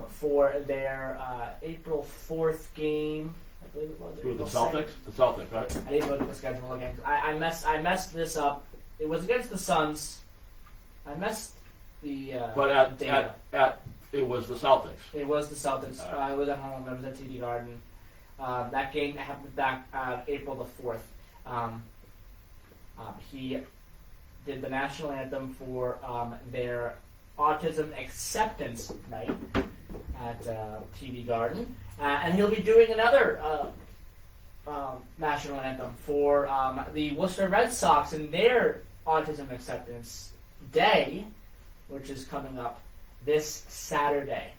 for their April 4th game. I believe it was. Who, the Celtics? The Celtics, right? I didn't look at the schedule again. I messed this up. It was against the Suns. I messed the but data. It was the Celtics. It was the Celtics. I was at home. I was at TD Garden. That game happened back April the 4th. He did the national anthem for their autism acceptance night at TD Garden, and he'll be doing another national anthem for the Worcester Red Sox and their autism acceptance day, which is coming up this Saturday.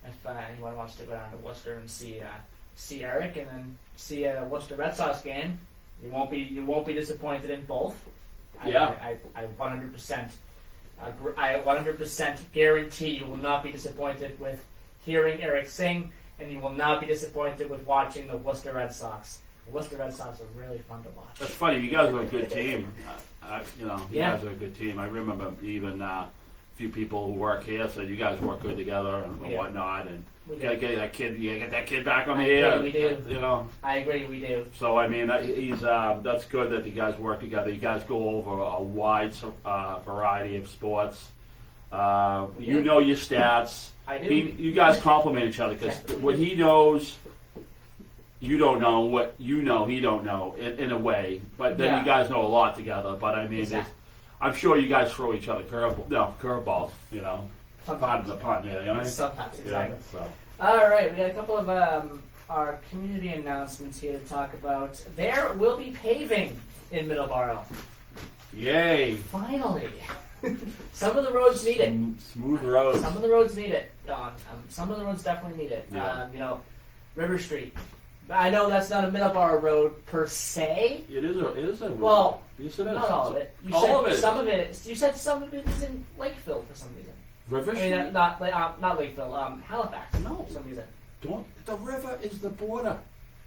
If anyone wants to go down to Worcester and see Eric and then see a Worcester Red Sox game, you won't be disappointed in both. Yeah. I 100%. I 100% guarantee you will not be disappointed with hearing Eric sing, and you will not be disappointed with watching the Worcester Red Sox. The Worcester Red Sox are really fun to watch. That's funny. You guys are a good team. You guys are a good team. I remember even a few people who work here said you guys work good together and whatnot. And you gotta get that kid. You gotta get that kid back on the air. We do. You know. I agree. We do. So I mean, that's good that you guys work together. You guys go over a wide variety of sports. You know your stats. I do. You guys compliment each other because what he knows, you don't know. What you know, he don't know in a way. But then Yeah. you guys know a lot together. But I mean, Exactly. I'm sure you guys throw each other curveballs. You know, pardon the pun. Yeah, you know? Sometimes, exactly. Yeah, so. All right, we got a couple of our community announcements here to talk about. There will be paving in Middleboro. Yay! Finally. Some of the roads need it. Smooth roads. Some of the roads need it, Don. Some of the roads definitely need it. Yeah. You know, River Street. I know that's not a Middleboro road per se. It is a. Well, yes, it is. not all of it. You All said of it. some of it. You said some of it is in Lakeville for some reason. River I Street. mean, not Lakeville. Halifax. No. For some reason. The river is the border.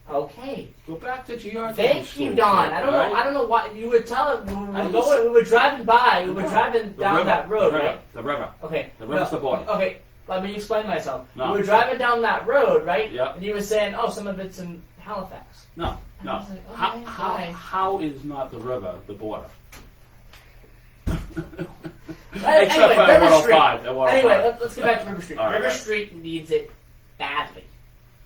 Okay. Go back to geography. Thank you, Don. I don't know. I don't know why you were telling. We were driving by. We were driving down that road, right? The river. Okay. The river's the border. Okay. Let me explain myself. No. We were driving down that road, right? Yep. And you were saying, "Oh, some of it's in Halifax." No. And I was like, okay, How is not the river the border? Anyway, Except for River 105. Street. At 105. Anyway, let's get back to River Street. All right, River right. Street needs it badly.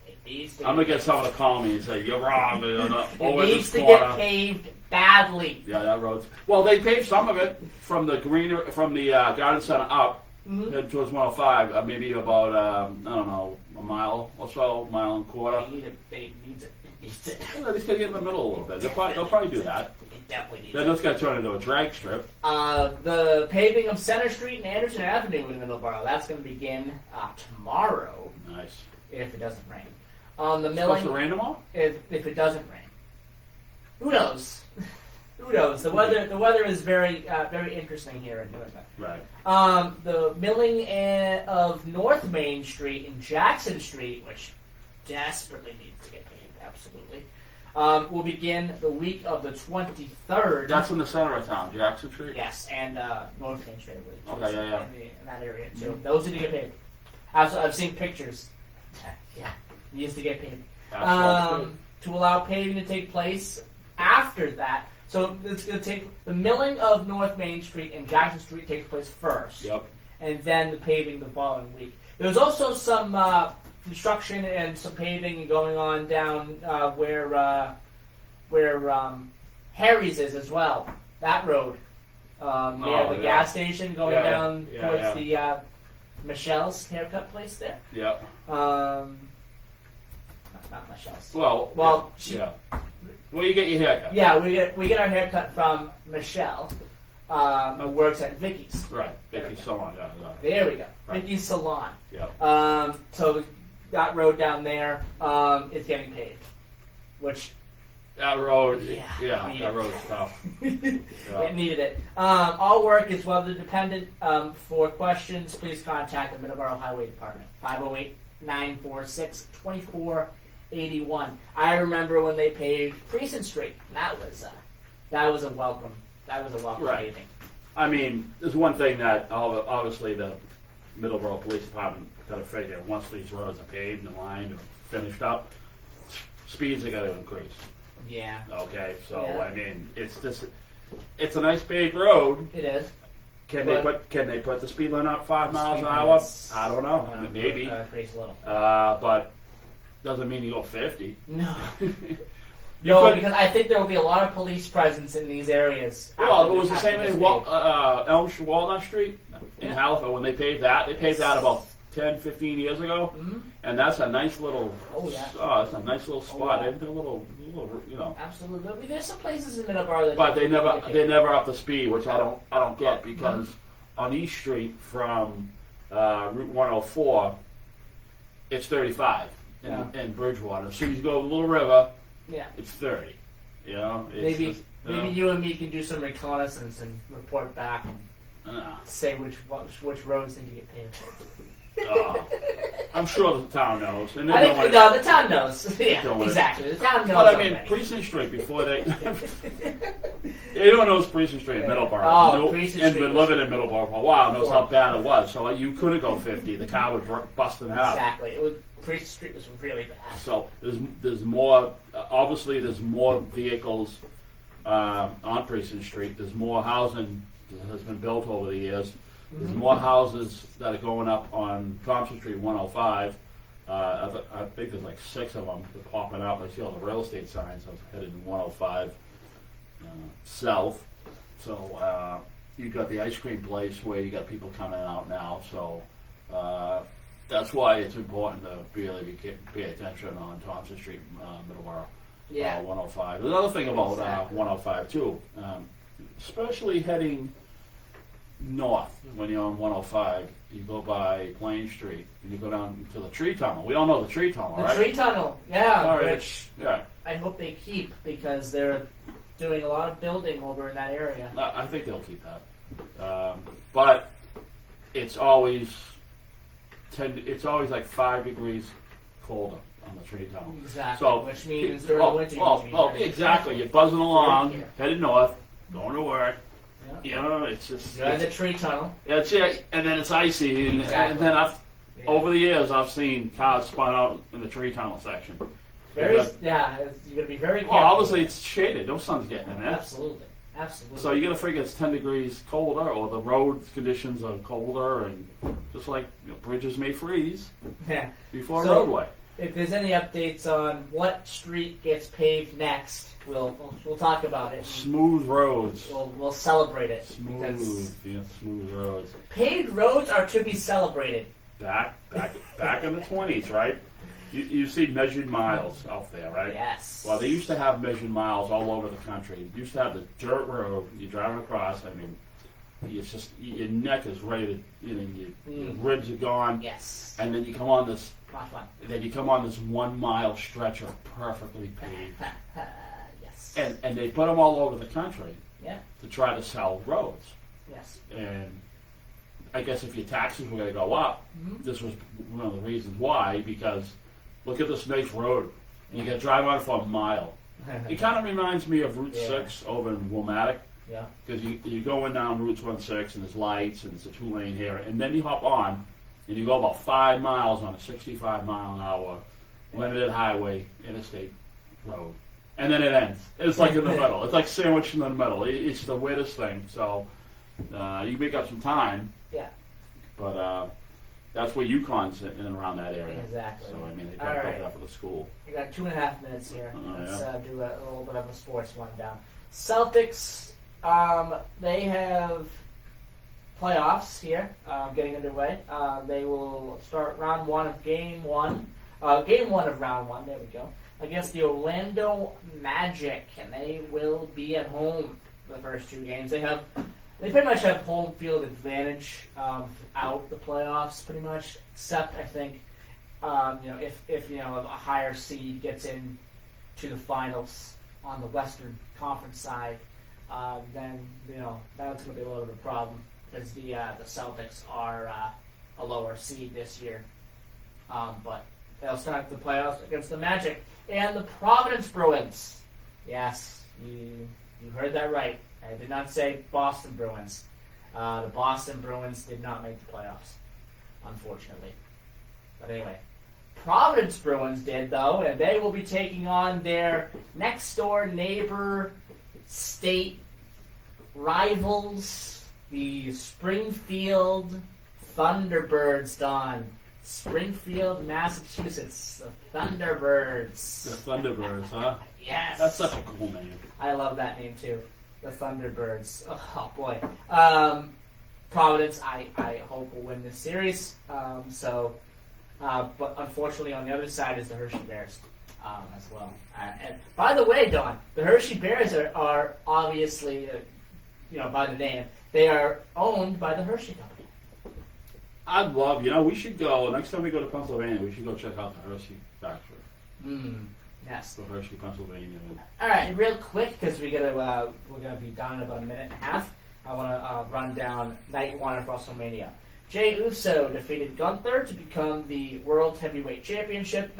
It needs to. I'm gonna get someone to call me and say you're wrong. It Over needs this to corner. get paved badly. Yeah, that road's. Well, they paved some of it from the garden center up head towards 105. Maybe about I don't know, a mile or so, mile and a quarter. They needs it. It needs it. Yeah, they still get in the middle a little bit. They'll probably do that. It definitely needs Then it. it's gonna turn into a drag strip. The paving of Center Street and Anderson Avenue in Middleborough, that's going to begin tomorrow, Nice. if it doesn't rain. The Supposed milling, to rain tomorrow? if it doesn't rain. Who knows? Who knows? The weather is very interesting here in New England. Right. The milling of North Main Street and Jackson Street, which desperately needs to get paved, absolutely, will begin the week of the 23rd. That's in the center of town, Jackson Street. Yes, and North Main Street, I believe. Okay, yeah. In that area too. Those need to get paved. I've seen pictures. Yeah, needs to get paved. To allow paving to take place after that. So it's going to take the milling of North Main Street and Jackson Street takes place first. Yep. And then the paving the following week. There's also some construction and some paving going on down where Harry's is as well. That road near the gas station going down towards the Michelle's haircut place there. Yep. Not Michelle's. Well, Well, you get your haircut. Yeah, we get our haircut from Michelle, who works at Vicky's. Right. Vicky's Salon. Yeah. There we go. Right. Vicky's Salon. Yep. So that road down there is getting paved, which That road. Yeah, that road's tough. it needed it. All work is weather dependent. For questions, please contact the Middleborough Highway Department, 508-946-2481. I remember when they paved Precinct Street. That was a welcome. Right. paving. I mean, there's one thing that obviously the Middleborough Police Department got to figure. Once these roads are paved and lined and finished up, speeds are going to increase. Yeah. Okay, so Yeah. I mean, it's a nice paved road. It is. Can they put the speed limit up 5 miles an hour? I don't know. Maybe. Increase a little. But doesn't mean you go 50. No. You No, could- because I think there will be a lot of police presence in these areas. Well, it was the after same this in paved. Walnut Street in Halifax when they paved that. They paved that about 10, 15 years ago, and that's a nice little. Oh, yeah. It's a nice little spot. yeah. They did a little, you know. Absolutely. I mean, there's some places in Middleborough that. But they never up the speed, which I don't get because on East Street from Route 104, it's 35 in Bridgewater. As soon as you go to Little River, Yeah. it's 30. You know, it's Maybe just, you know, you and me can do some reconnaissance and report back and say which roads need to get paved. I'm sure the town knows. And I think the town knows. Yeah, Don't worry. exactly. The town knows. But I mean, already. Precinct Street before they. Everyone knows Precinct Street in Middleborough. Oh, Precinct and Street been living in Middleborough for a while knows how bad it was. So you couldn't go 50. The car would bust in half. Exactly. Precinct Street was really bad. So there's more. Obviously, there's more vehicles on Precinct Street. There's more housing that has been built over the years. There's more houses that are going up on Thompson Street 105. I think there's like 6 of them that are popping up. I see all the real estate signs. I was headed in 105 south. So you've got the ice cream place where you got people coming out now. So that's why it's important to really pay attention on Thompson Street, Middleboro, 105. Another thing about 105 too, especially heading north when you're on 105, you go by Plain Street and you go down to the tree tunnel. We all know the tree tunnel, right? The tree tunnel, yeah. All right. Which Yeah. I hope they keep because they're doing a lot of building over in that area. I think they'll keep that. But it's always it's always like 5 degrees colder on the tree tunnel. Exactly. So, which means during the winter. Exactly. You're buzzing along, headed north, going to work. You know, it's just. You're in the tree tunnel. That's it, and then it's icy, and then over the years I've seen cars spun out in the tree tunnel section. You're gonna be very careful. Well, obviously it's shaded. No sun's getting in there. Absolutely. So you got to figure it's 10 degrees colder, or the road conditions are colder, and just like bridges may freeze before a roadway. If there's any updates on what street gets paved next, we'll talk about it. Smooth roads. We'll celebrate it. Smooth roads. Paved roads are to be celebrated. Back in the 20s, right? You see measured miles out there, right? Yes. Well, they used to have measured miles all over the country. You used to have the dirt road. You're driving across. I mean, it's just your neck is ready to, your ribs are gone. Yes. And then you come on this. Not fun. Then you come on this 1 mile stretch of perfectly paved. Yes. And they put them all over the country. Yeah. To try to sell roads. Yes. And I guess if your taxes were going to go up, this was one of the reasons why. Because look at this nice road, and you got to drive on it for a mile. It kind of reminds me of Route 6 over in Wilmatic. Yeah. Because you're going down Route 16, and there's lights, and it's a 2-lane here, and then you hop on, and you go about 5 miles on a 65-mile-an-hour limited highway interstate road, and then it ends. It's like in the middle. It's like sandwiched in the middle. It's the weirdest thing. So you make up some time. Yeah. But that's where UConn's in and around that area. Exactly. So I mean, they probably picked it up for the school. We got 2.5 minutes here. Let's yeah. Do a little bit of a sports rundown. Celtics, they have playoffs here, getting underway. They will start round 1 of game 1. Game 1 of round 1. There we go. Against the Orlando Magic, and they will be at home for the first 2 games. They pretty much have home field advantage out the playoffs, pretty much, except I think if a higher seed gets in to the finals on the Western Conference side, then that's going to be a little bit of a problem because the Celtics are a lower seed this year, but they'll start the playoffs against the Magic and the Providence Bruins. Yes, you heard that right. I did not say Boston Bruins. The Boston Bruins did not make the playoffs, unfortunately. But anyway, Providence Bruins did, though, and they will be taking on their next-door neighbor state rivals, the Springfield Thunderbirds, Don. Springfield, Massachusetts, the Thunderbirds. The Thunderbirds, huh? Yes. That's such a cool name. I love that name, too. The Thunderbirds. Oh, boy. Providence, I hope will win this series. But unfortunately, on the other side is the Hershey Bears as well. And by the way, Don, the Hershey Bears are obviously, by the name, they are owned by the Hershey Company. I'd love, we should go, next time we go to Pennsylvania, we should go check out the Hershey factory. Yes. The Hershey, Pennsylvania. All right, real quick, because we're gonna be done in about a minute and a half. I want to run down night 1 of WrestleMania. Jey Uso defeated Gunther to become the World Heavyweight Championship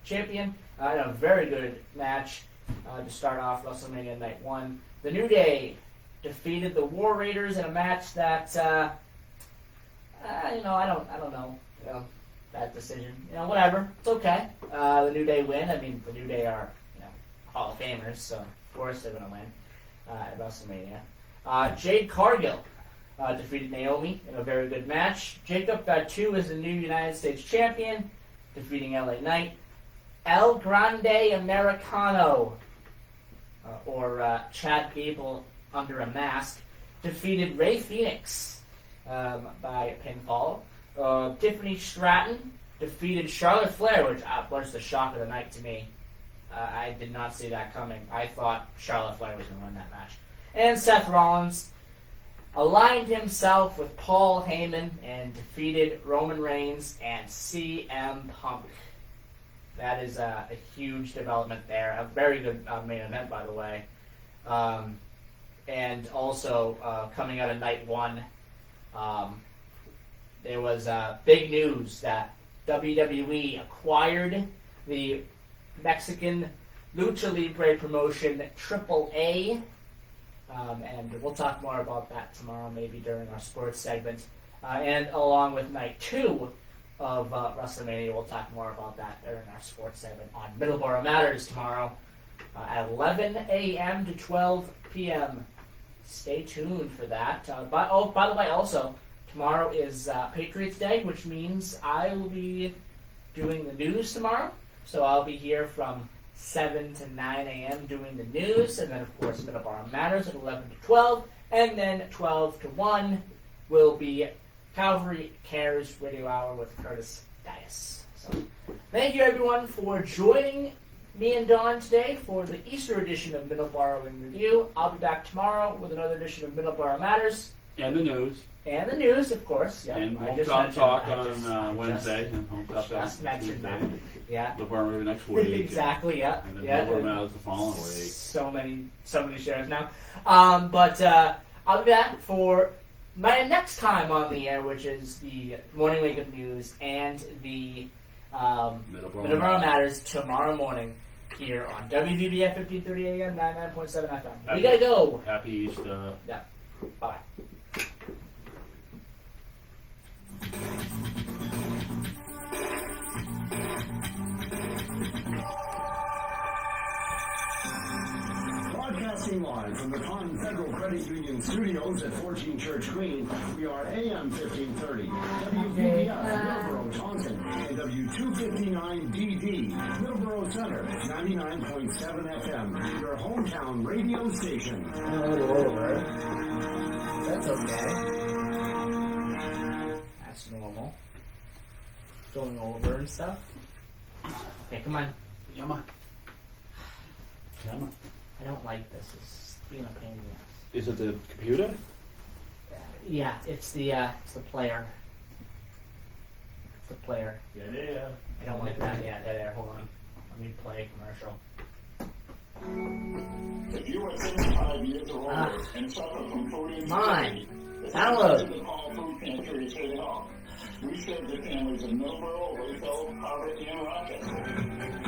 champion. In a very good match to start off WrestleMania night 1. The New Day defeated the War Raiders in a match that I don't know. That decision. Whatever. It's okay. The New Day win. I mean, the New Day are, Hall of Famers, so of course they're going to win at WrestleMania. Jade Cargill defeated Naomi in a very good match. Jacob Batu is the new United States champion, defeating LA Knight. El Grande Americano, or Chad Gable under a mask, defeated Ray Phoenix by pinfall. Tiffany Stratton defeated Charlotte Flair, which was the shock of the night to me. I did not see that coming. I thought Charlotte Flair was going to win that match. And Seth Rollins aligned himself with Paul Heyman and defeated Roman Reigns and CM Punk. That is a huge development there. A very good main event, by the way. And also, coming out of night one, there was big news that WWE acquired the Mexican Lucha Libre promotion AAA. And we'll talk more about that tomorrow, maybe during our sports segment. And along with night two of WrestleMania, we'll talk more about that during our sports segment on Middleboro Matters tomorrow at 11 a.m. to 12 p.m. Stay tuned for that. By the way, also, tomorrow is Patriots Day, which means I will be doing the news tomorrow. So I'll be here from 7 to 9 a.m. doing the news, and then, of course, Middleboro Matters at 11 to 12, and then 12 to 1 will be Calvary Cares Radio Hour with Curtis Dias. So, thank you, everyone, for joining me and Dawn today for the Easter edition of Middleboro in Review. I'll be back tomorrow with another edition of Middleboro Matters. And the news. And the news, of course. Yep. And I Home just Top mentioned- Talk I just- on Wednesday. And Home Top Talk just mentioned that. Tuesday. Yeah. Middleboro maybe next week. Exactly, yeah. And then Yeah. Middleboro Matters the following week. So many shows now. But I'll be back for my next time on the air, which is the Morning Wake Up News and the Middleboro Matters tomorrow morning here on WVBF 1530 AM, 99.7 FM. We gotta go. Happy Easter. Yeah. Bye. Broadcasting live from the Con Federal Credit Union Studios at 14 Church Green, we are AM 1530, WVBF, Middleboro, Taunton, and W259DD, Middleboro Center, 99.7 FM, your hometown radio station. Over. That's okay. That's normal. Going over and stuff. Okay, come on. Come on. Come on. I don't like this. It's being a pain in the ass. Is it the computer? Yeah, it's the player. It's the player. Yeah. I don't like that. Yeah, there. Hold on. Let me play commercial. If you are 65 years or older and suffer from food Mine. Download. the Call Food Pantry is here to help. We serve the families of Middleboro, Lakeville, Harvard, and Rochester.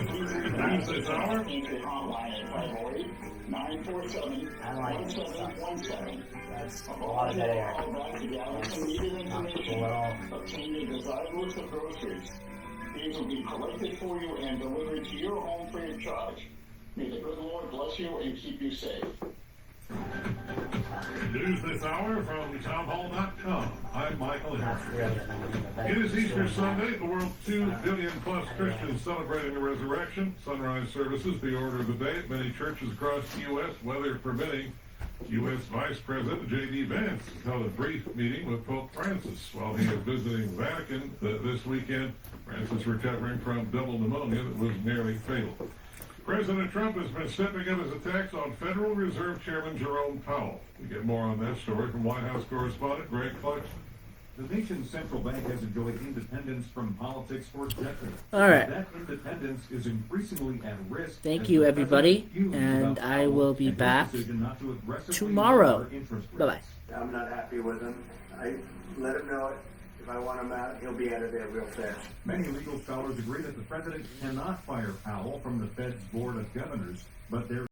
Please reach out to the Call Pantry hotline at 508-947-1717. That's a lot of dead air. Obtain your desired list of groceries. These will be collected for you and delivered to your home free of charge. May the good Lord bless you and keep you safe. News this hour from townhall.com. I'm Michael That's Harris. really It is Easter Sunday, the world's 2 billion plus Christians celebrating the resurrection. Sunrise services, the order of the day at many churches across the U.S., weather permitting. U.S. Vice President J.D. Vance held a brief meeting with Pope Francis while he was visiting the Vatican this weekend. Francis recovering from double pneumonia that was nearly fatal. President Trump has been stepping up his attacks on Federal Reserve Chairman Jerome Powell. We get more on that story from White House correspondent Greg Clarkson. The nation's central bank has enjoyed independence from politics for decades. All right. That independence is increasingly at risk. Thank you, everybody, and I will be back tomorrow. Bye-bye. I'm not happy with him. I let him know it. If I want him out, he'll be out of there real fast. Many legal scholars agree that the president cannot fire Powell from the Fed's Board of Governors, but there